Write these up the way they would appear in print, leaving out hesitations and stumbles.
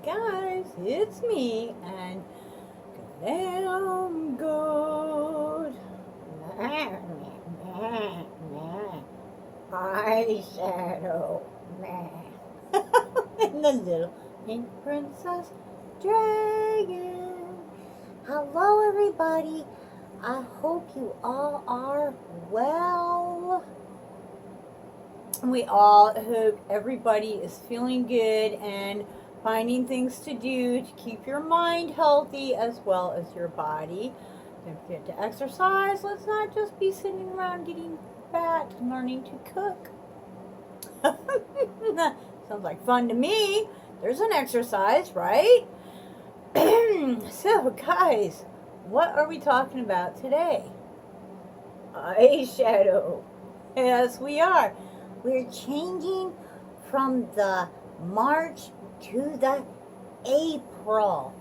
guys, it's me and Glam Goat. Eyeshadow man. And the little pink princess dragon. Hello everybody. I hope you all are well. We all hope everybody is feeling good and finding things to do to keep your mind healthy as well as your body. Don't forget to exercise. Let's not just be sitting around getting fat and learning to cook. Sounds like fun to me. There's an exercise, right? So, guys, what are we talking about today? Eyeshadow. Yes, we are. We're changing from the March to the April.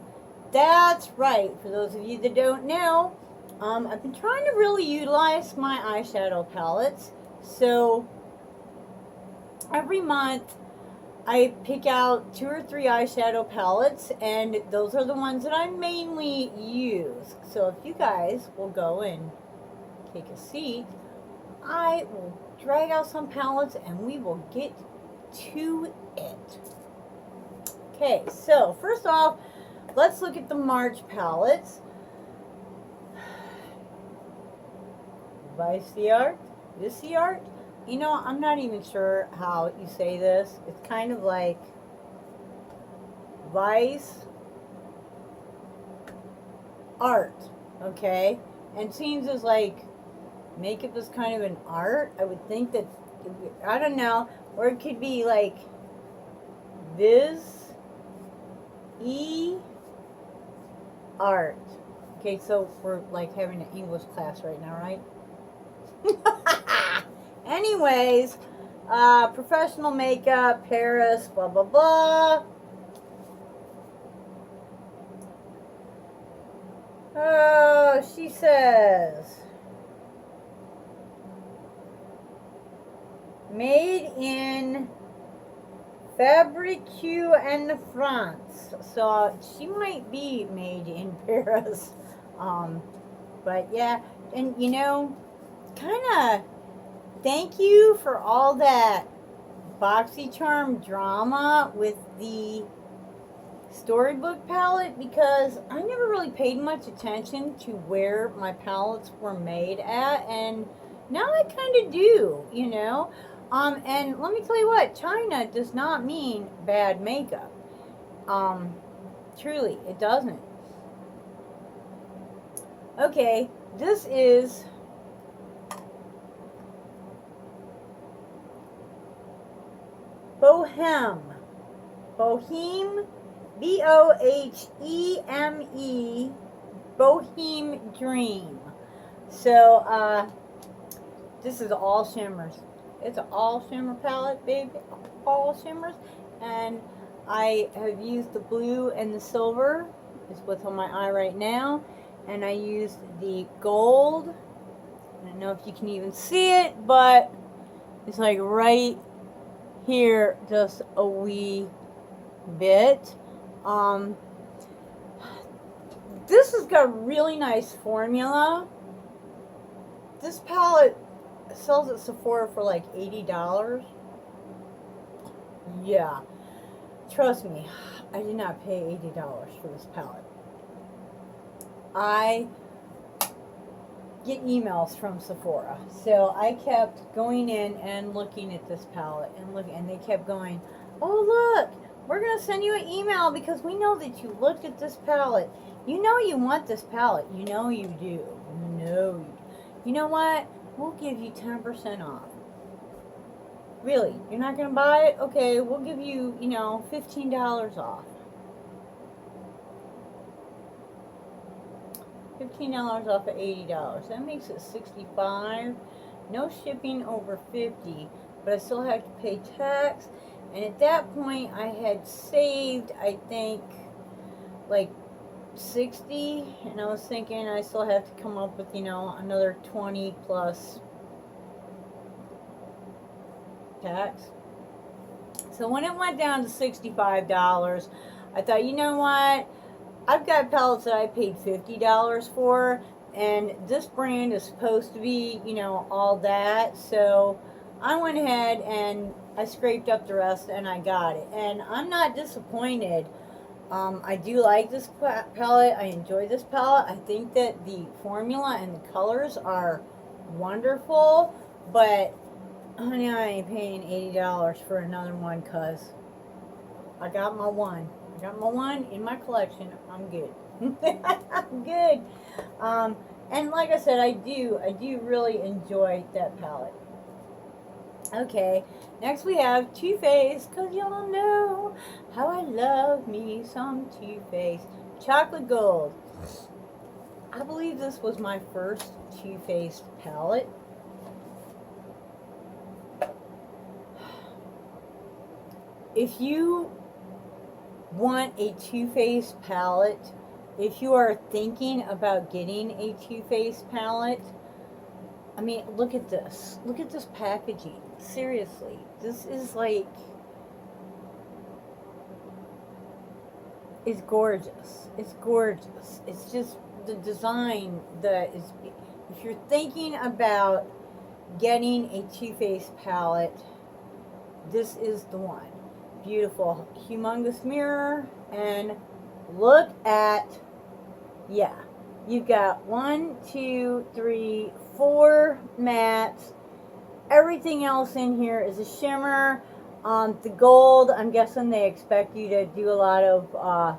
That's right. For those of you that don't know, I've been trying to really utilize my eyeshadow palettes. So every month I pick out 2 or 3 eyeshadow palettes, and those are the ones that I mainly use. So if you guys will go and take a seat, I will drag out some palettes and we will get to it. Okay, so first off, let's look at the March palettes. Vice the art, this the art. You know, I'm not even sure how you say this. It's kind of like Vice art, okay? And seems as like makeup is kind of an art. I would think that, I don't know, or it could be like Viz E art. Okay, so we're like having an English class right now, right? Anyways, professional makeup, Paris, blah blah blah. Oh, she says made in Fabrique en France. So she might be made in Paris. But yeah, and you know, kind of thank you for all that Boxy Charm drama with the storybook palette, because I never really paid much attention to where my palettes were made at, and now I kind of do, you know. And let me tell you what, China does not mean bad makeup. Truly, it doesn't. Okay, this is Boheme. Boheme, Boheme, Boheme Dream. So, this is all shimmers. It's an all shimmer palette, baby. All shimmers. And I have used the blue and the silver. It's what's on my eye right now. And I used the gold. I don't know if you can even see it, but it's like right here, just a wee bit. This has got a really nice formula. This palette sells at Sephora for like $80. Yeah, trust me, I did not pay $80 for this palette. I get emails from Sephora, so I kept going in and looking at this palette and they kept going, oh look, we're gonna send you an email because we know that you looked at this palette. You know you want this palette. You know you do. You know you do. You know what? We'll give you 10% off. Really? You're not going to buy it? Okay, we'll give you, you know, $15 off. $15 off of $80. That makes it $65. No shipping over $50, but I still have to pay tax. And at that point, I had saved, I think, like $60, and I was thinking I still have to come up with, you know, another $20 plus tax. So when it went down to $65, I thought, you know what? I've got palettes that I paid $50 for, and this brand is supposed to be, you know, all that. So I went ahead and I scraped up the rest and I got it. And I'm not disappointed. I do like this palette. I enjoy this palette. I think that the formula and the colors are wonderful. But, honey, I ain't paying $80 for another one because I got my one. I got my one in my collection. I'm good. I'm good. And like I said, I do really enjoy that palette. Okay, next we have Too Faced, because y'all know how I love me some Too Faced. Chocolate Gold. I believe this was my first Too Faced palette. If you want a Too Faced palette, if you are thinking about getting a Too Faced palette, I mean, look at this. Look at this packaging. Seriously, this is like, it's gorgeous. It's gorgeous. It's just the design that is, if you're thinking about getting a Too Faced palette, this is the one. Beautiful, humongous mirror, and look at, yeah, you've got 1, 2, 3, 4 mattes. Everything else in here is a shimmer. The gold, I'm guessing they expect you to do a lot of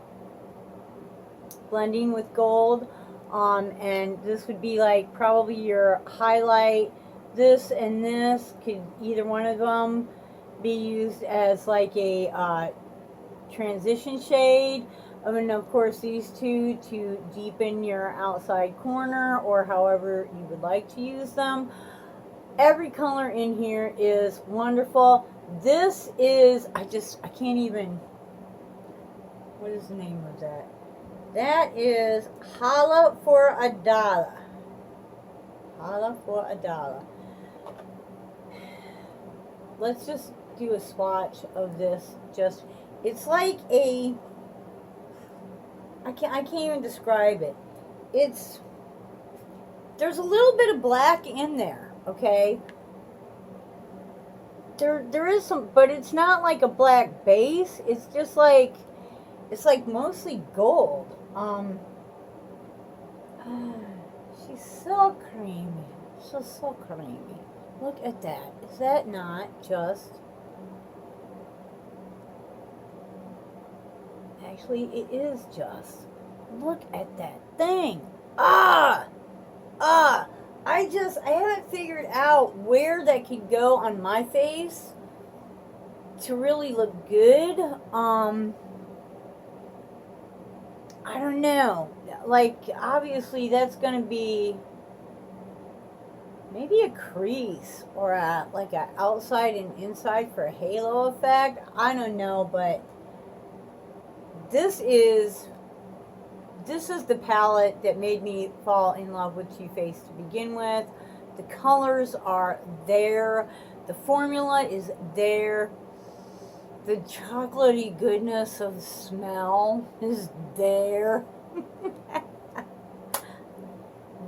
blending with gold. And this would be like probably your highlight. This and this could, either one of them, be used as like a transition shade. And of course these two to deepen your outside corner, or however you would like to use them. Every color in here is wonderful. This is, I can't even, what is the name of that? That is Holla for a Dollar. Holla for a Dollar. Let's just do a swatch of this. Just, it's like a, I can't even describe it. It's, there's a little bit of black in there. Okay, there is some, but it's not like a black base. It's just like, it's like mostly gold. She's so creamy, so creamy. Look at that. Is that not just? Actually, it is just. Look at that thing. I haven't figured out where that could go on my face to really look good. I don't know. Like, obviously that's going to be maybe a crease or a, like a outside and inside for a halo effect. I don't know, but this is the palette that made me fall in love with Too Faced to begin with. The colors are there. The formula is there. The chocolatey goodness of the smell is there.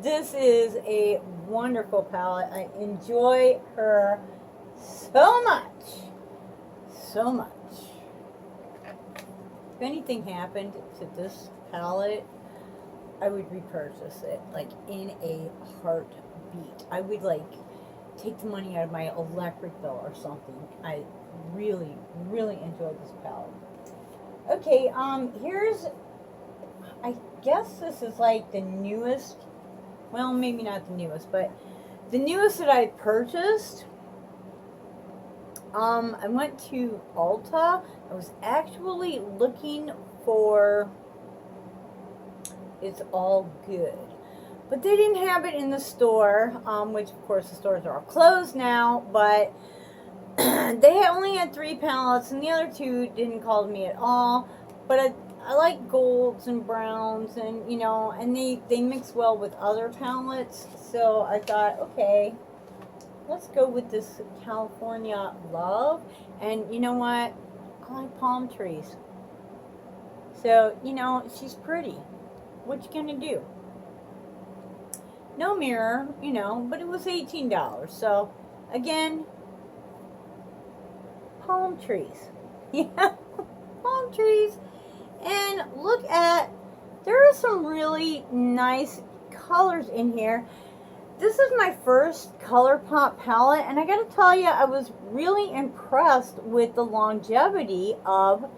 This is a wonderful palette. I enjoy her so much. So much. If anything happened to this palette, I would repurchase it, like, in a heartbeat. I would, like, take the money out of my electric bill or something. I really enjoyed this palette. Okay, here's, I guess this is like the newest, well, maybe not the newest, but the newest that I purchased. I went to Ulta. I was actually looking for It's All Good, but they didn't have it in the store, which of course the stores are all closed now, but they only had 3 palettes, and the other 2 didn't call to me at all. But I like golds and browns, and you know, and they mix well with other palettes, so I thought, okay, let's go with this California Love. And you know what, I like palm trees. So, you know, she's pretty. What you gonna do? No mirror, you know, but it was $18. So, again, palm trees. Yeah, palm trees. And look at, there are some really nice colors in here. This is my first ColourPop palette, and I gotta tell you, I was really impressed with the longevity of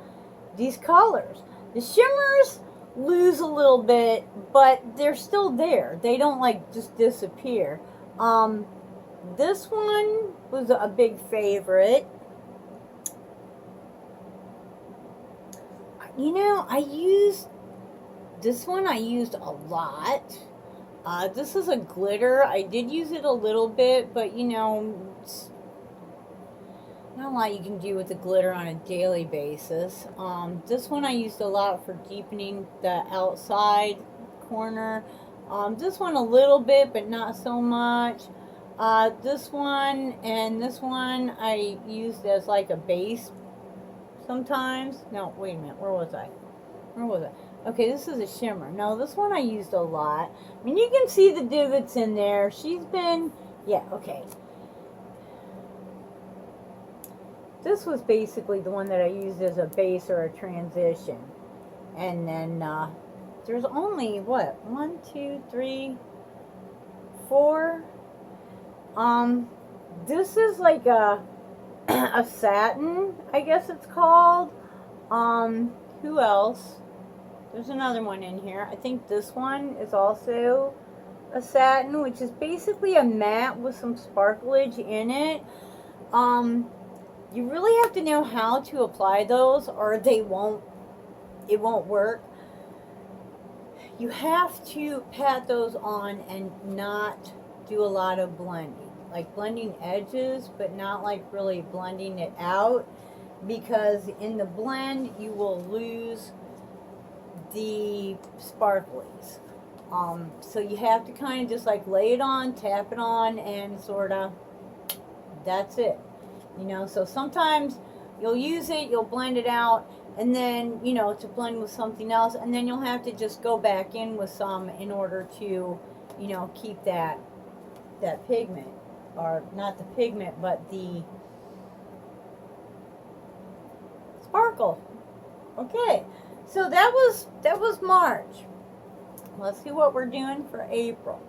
these colors. The shimmers lose a little bit, but they're still there. They don't like just disappear. This one was a big favorite. You know, this one I used a lot. This is a glitter. I did use it a little bit, but you know, it's not a lot you can do with the glitter on a daily basis. This one I used a lot for deepening the outside corner. This one a little bit, but not so much. This one and this one I used as like a base sometimes. No, wait a minute. Where was I? Okay, this is a shimmer. No, this one I used a lot. I mean, you can see the divots in there. She's been, yeah, okay. This was basically the one that I used as a base or a transition. And then there's only, what, 1, 2, 3, 4. This is like a satin, I guess it's called. Who else? There's another one in here. I think this one is also a satin, which is basically a matte with some sparklage in it. You really have to know how to apply those, or it won't work. You have to pat those on and not do a lot of blending. Like blending edges, but not like really blending it out, because in the blend you will lose the sparklies. So you have to kind of just like lay it on, tap it on, and sort of, that's it. You know, so sometimes you'll use it, you'll blend it out, and then, you know, to blend with something else, and then you'll have to just go back in with some in order to, you know, keep that pigment, or not the pigment, but the sparkle. Okay, so that was March. Let's see what we're doing for April.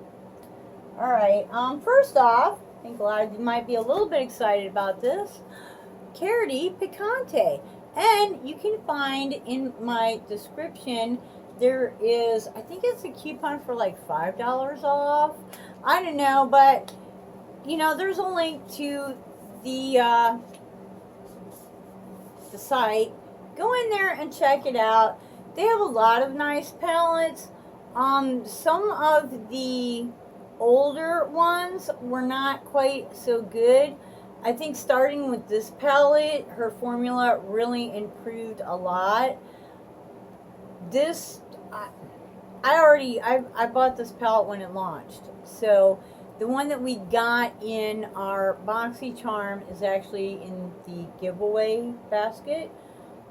All right, first off, I think a lot of you might be a little bit excited about this. Carroty Picante. And you can find in my description, there is, I think it's a coupon for like $5 off. I don't know, but, you know, there's a link to the site. Go in there and check it out. They have a lot of nice palettes. Some of the older ones were not quite so good. I think starting with this palette, her formula really improved a lot. This, I bought this palette when it launched. So the one that we got in our Boxy Charm is actually in the giveaway basket,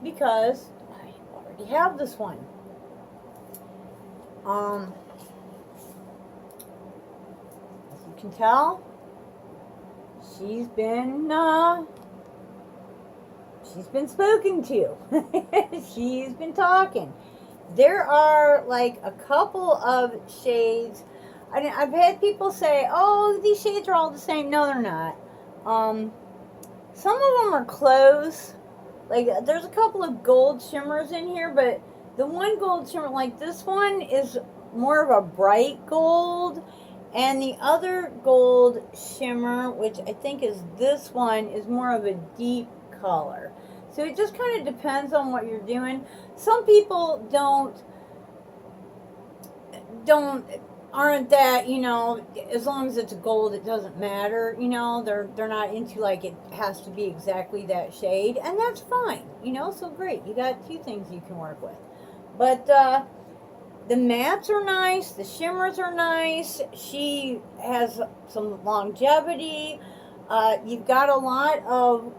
because I already have this one. As you can tell, she's been spoken to. She's been talking. There are like a couple of shades. I've had people say, oh, these shades are all the same. No, they're not. Some of them are close. Like, there's a couple of gold shimmers in here, but the one gold shimmer, like this one, is more of a bright gold. And the other gold shimmer, which I think is this one, is more of a deep color. So it just kind of depends on what you're doing. Some people aren't that, you know, as long as it's gold, it doesn't matter. You know, they're not into like it has to be exactly that shade, and that's fine. You know, so great. You got two things you can work with. But the mattes are nice. The shimmers are nice. She has some longevity. You've got a lot of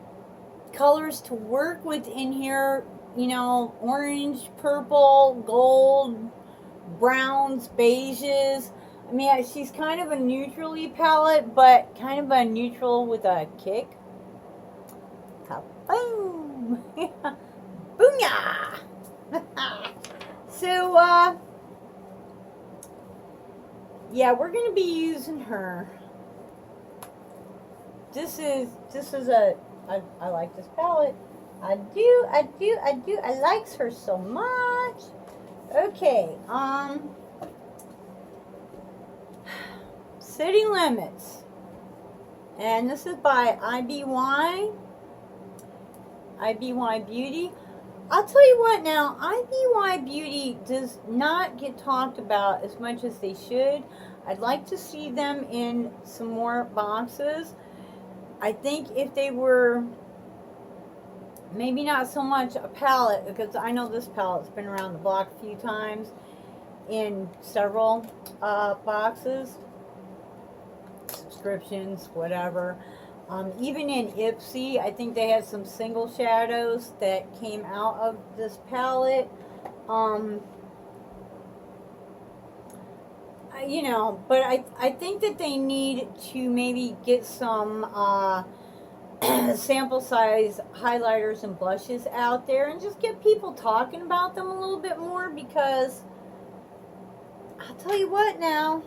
colors to work with in here. you know, orange, purple, gold, browns, beiges. I mean, she's kind of a neutrally palette, but kind of a neutral with a kick. Kaboom! Booyah! So, yeah, we're gonna be using her. This is I like this palette. I do. I likes her so much. Okay, City Limits. And this is by IBY Beauty. I'll tell you what now, IBY Beauty does not get talked about as much as they should. I'd like to see them in some more boxes. I think if they were maybe not so much a palette, because I know this palette's been around the block a few times in several boxes, subscriptions, whatever. Even in Ipsy, I think they had some single shadows that came out of this palette. You know, but I think that they need to maybe get some sample size highlighters and blushes out there and just get people talking about them a little bit more, because I'll tell you what now,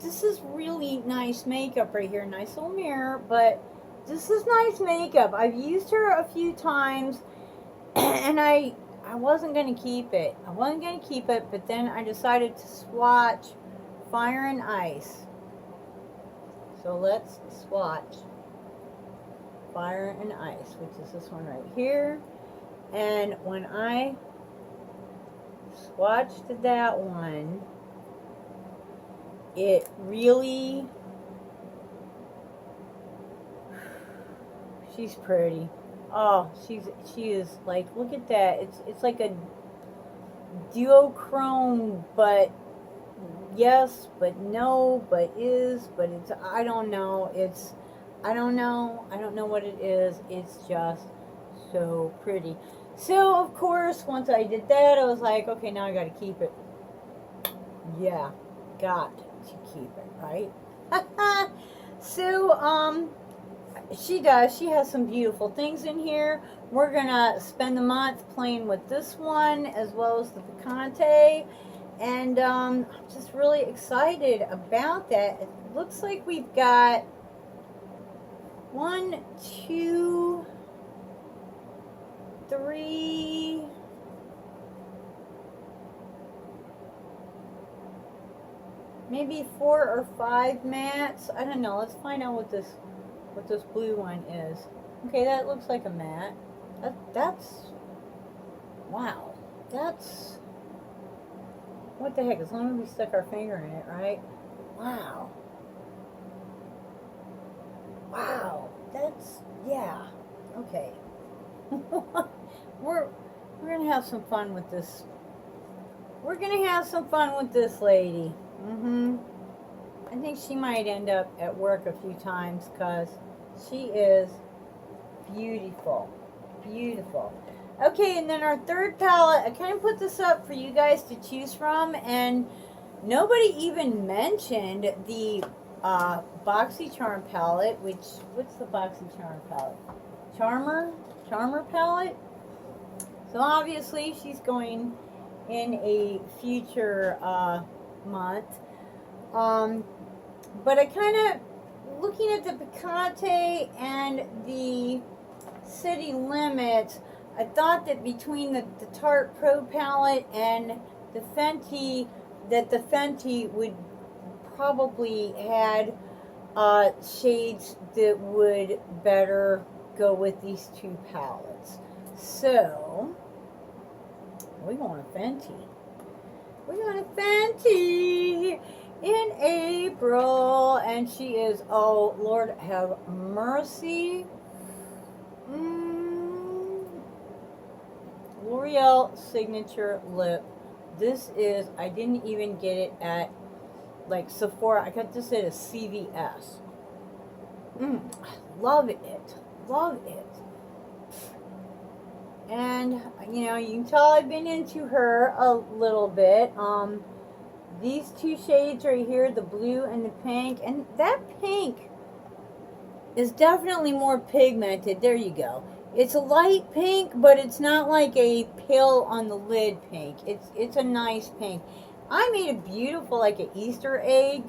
this is really nice makeup right here. Nice little mirror, but this is nice makeup. I've used her a few times and I wasn't going to keep it. But then I decided to swatch Fire and Ice. So let's swatch Fire and Ice, which is this one right here. And when I swatched that one, it really, she's pretty. Oh, she is like, look at that. It's like a duochrome, but yes, but no, but is, but it's, I don't know. I don't know what it is. It's just so pretty. So, of course, once I did that, I was like, okay, now I got to keep it. Yeah, got to keep it, right? So, she does. She has some beautiful things in here. We're going to spend the month playing with this one as well as the Picante. And I'm just really excited about that. It looks like we've got 1, 2, 3, maybe 4 or 5 mattes. I don't know. Let's find out what this blue one is. Okay, that looks like a matte. That's wow. That's, what the heck? As long as we stick our finger in it, right? Wow. Wow. That's, yeah. Okay. we're gonna have some fun with this. We're gonna have some fun with this lady. I think she might end up at work a few times because she is beautiful. Beautiful. Okay, and then our third palette, I kind of put this up for you guys to choose from, and nobody even mentioned the Boxy Charm palette, which, what's the Boxy Charm palette? Charmer palette. So obviously she's going in a future month. But I kind of, looking at the Picante and the City Limits, I thought that between the Tarte Pro palette and the Fenty, that the Fenty would probably had shades that would better go with these two palettes. So, we're going to Fenty. We're going to Fenty in April, and she is, oh Lord have mercy, L'Oreal Signature Lip. This is, I didn't even get it at like Sephora. I got this at a CVS. I love it. Love it. And, you know, you can tell I've been into her a little bit. These two shades right here, the blue and the pink. And that pink is definitely more pigmented. There you go. It's a light pink, but it's not like a pale on the lid pink. It's a nice pink. I made a beautiful, like an Easter egg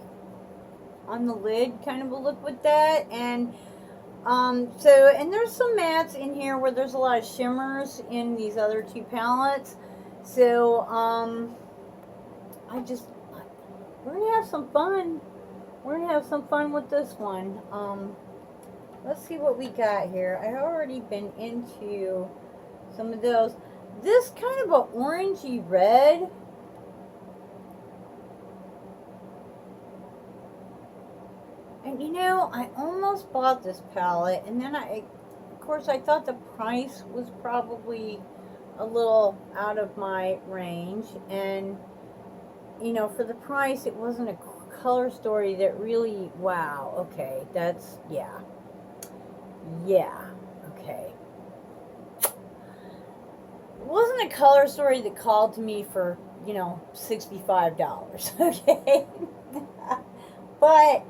on the lid kind of a look with that. And and there's some mattes in here where there's a lot of shimmers in these other two palettes. So, we're gonna have some fun. We're gonna have some fun with this one. Let's see what we got here. I've already been into some of those. This kind of a orangey red. And you know, I almost bought this palette, and then of course, I thought the price was probably a little out of my range. And, you know, for the price, it wasn't a color story that really, wow, okay, that's, yeah. Yeah, okay. It wasn't a color story that called to me for, you know, $65, okay? But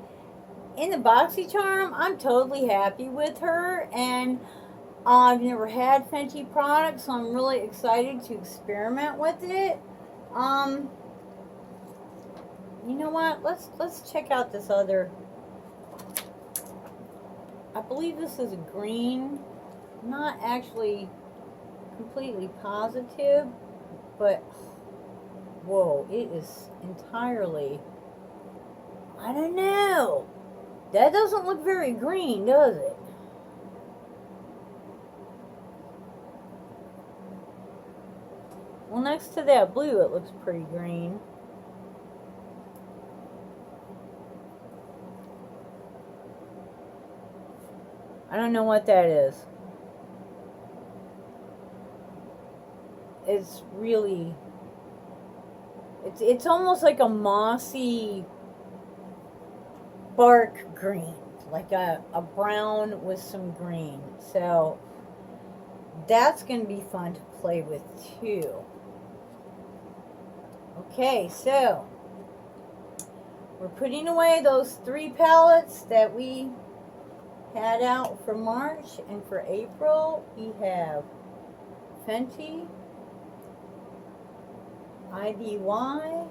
in the Boxy Charm, I'm totally happy with her, and I've never had Fenty products, so I'm really excited to experiment with it. You know what? Let's check out this other. I believe this is a green. I'm not actually completely positive, but whoa, it is entirely, I don't know. That doesn't look very green, does it? Well, next to that blue, it looks pretty green. I don't know what that is. It's really, it's almost like a mossy bark green, like a brown with some green. So that's going to be fun to play with too. Okay, so we're putting away those 3 palettes that we had out for March, and for April we have Fenty, IBY,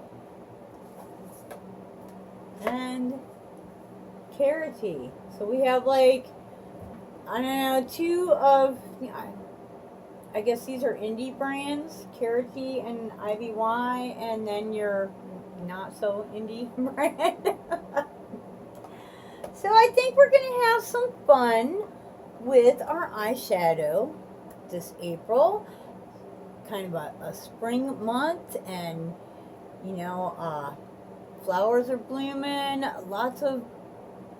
and Carity. So we have, like, I don't know, 2 of, I guess these are indie brands, Carity and IBY, and then your not so indie brand. So I think we're going to have some fun with our eyeshadow this April. Kind of a spring month, and, you know, flowers are blooming, lots of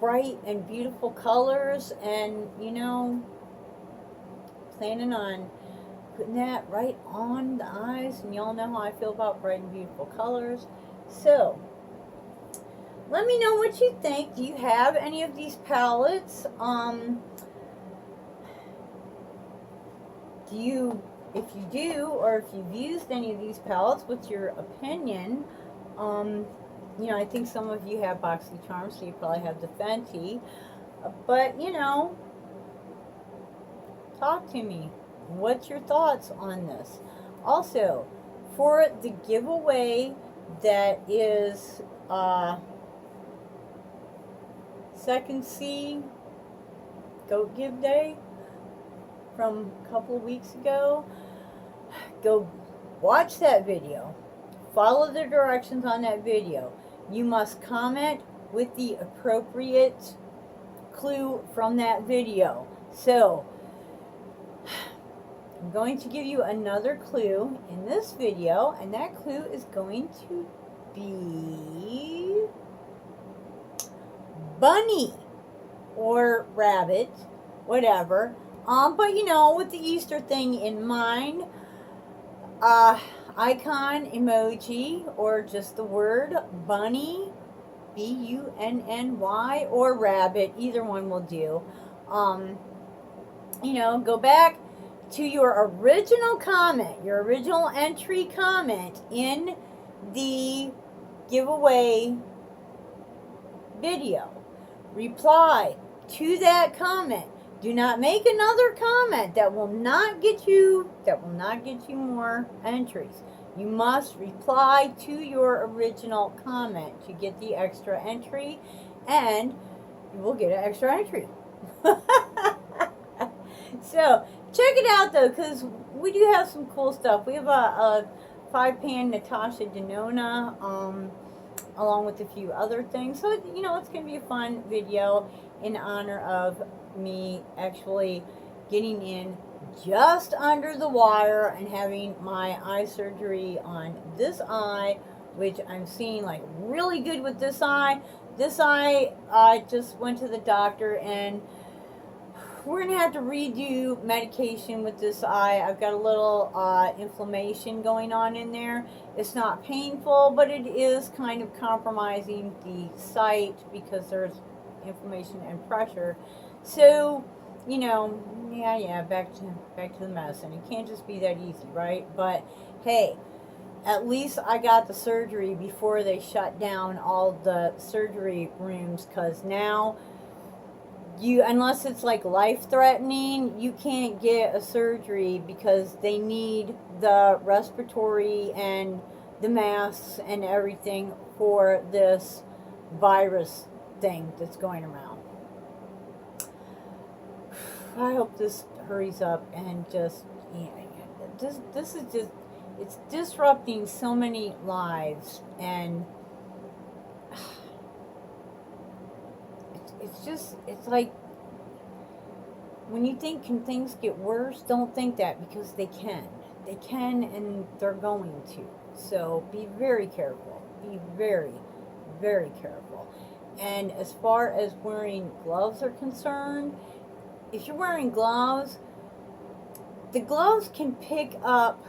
bright and beautiful colors, and, you know, planning on putting that right on the eyes, and y'all know how I feel about bright and beautiful colors. So let me know what you think. Do you have any of these palettes? If you do, or if you've used any of these palettes, what's your opinion? You know, I think some of you have Boxy Charm, so you probably have the Fenty. But, you know, talk to me. What's your thoughts on this? Also, for the giveaway that is Second C Goat Give Day from a couple of weeks ago, go watch that video. Follow the directions on that video. You must comment with the appropriate clue from that video. So, I'm going to give you another clue in this video, and that clue is going to be bunny or rabbit, whatever. But you know, with the Easter thing in mind, icon emoji, or just the word bunny, BUNNY, or rabbit, either one will do. You know, go back to your original comment, your original entry comment in the giveaway video. Reply to that comment. Do not make another comment. That will not get you more entries. You must reply to your original comment to get the extra entry, and you will get an extra entry. So check it out though, because we do have some cool stuff. We have a 5-pan Natasha Denona, along with a few other things. So, you know, it's going to be a fun video in honor of me actually getting in just under the wire and having my eye surgery on this eye, which I'm seeing like really good with this eye. This eye, I just went to the doctor, and we're going to have to redo medication with this eye. I've got a little inflammation going on in there. It's not painful, but it is kind of compromising the sight because there's inflammation and pressure. So, you know, yeah, back to the medicine. It can't just be that easy, right? But hey, at least I got the surgery before they shut down all the surgery rooms, because now unless it's like life-threatening, you can't get a surgery because they need the respiratory and the masks and everything for this virus thing that's going around. I hope this hurries up and just, this is just, it's disrupting so many lives, and it's like, when you think, can things get worse? Don't think that, because they can, and they're going to. So be very careful. Be very, very careful. And as far as wearing gloves are concerned, if you're wearing gloves, the gloves can pick up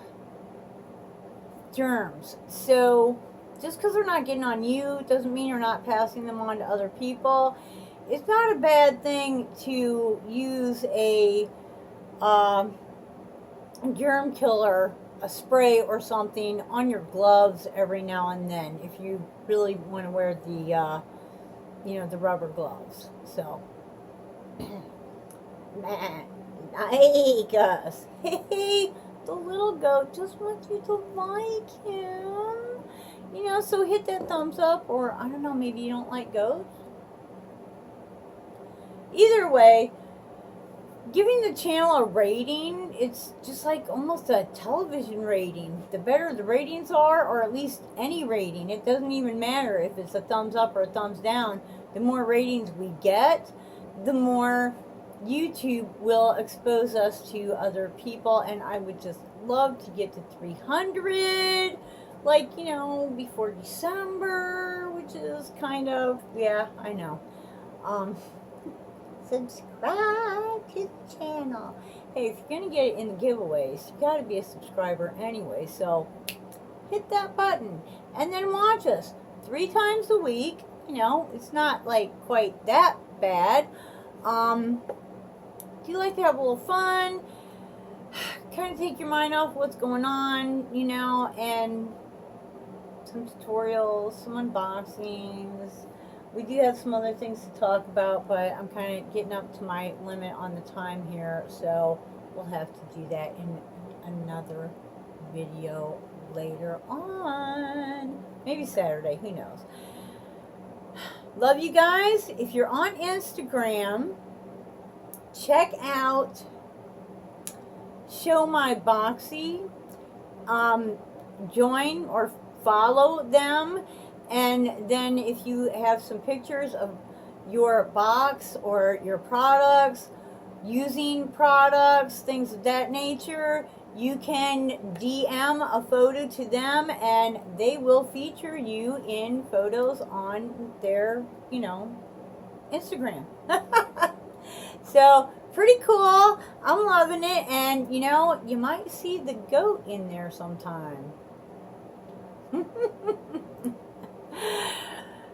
germs. So just because they're not getting on you doesn't mean you're not passing them on to other people. It's not a bad thing to use a germ killer, a spray or something on your gloves every now and then, if you really want to wear the the rubber gloves. So like us. Hey, the little goat just wants you to like him. So hit that thumbs up, or I don't know, maybe you don't like goats. Either way, giving the channel a rating, it's just like almost a television rating. The better the ratings are, or at least any rating, it doesn't even matter if it's a thumbs up or a thumbs down. The more ratings we get, the more YouTube will expose us to other people, and I would just love to get to 300, like, before December, which is kind of, yeah, I know. Subscribe to the channel. Hey, if you're going to get it in the giveaways, you got to be a subscriber anyway, so hit that button, and then watch us 3 times a week. It's not like quite that bad. Do you like to have a little fun, kind of take your mind off what's going on, and some tutorials, some unboxings. We do have some other things to talk about, but I'm kind of getting up to my limit on the time here, so we'll have to do that in another video later on. Maybe Saturday, who knows. Love you guys. If you're on Instagram, check out Show My Boxy. Join or follow them. And then if you have some pictures of your box or your products, using products, things of that nature, you can DM a photo to them, and they will feature you in photos on their, Instagram. So, pretty cool. I'm loving it. And, you might see the goat in there sometime.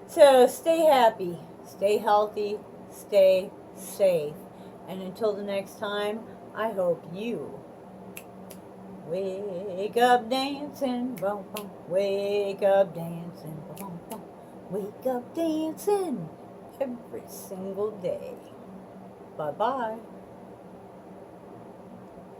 So stay happy, stay healthy, stay safe, and until the next time, I hope you Wake up dancing, boom, boom. Wake up dancing, boom, boom. Wake up dancing every single day. Bye-bye.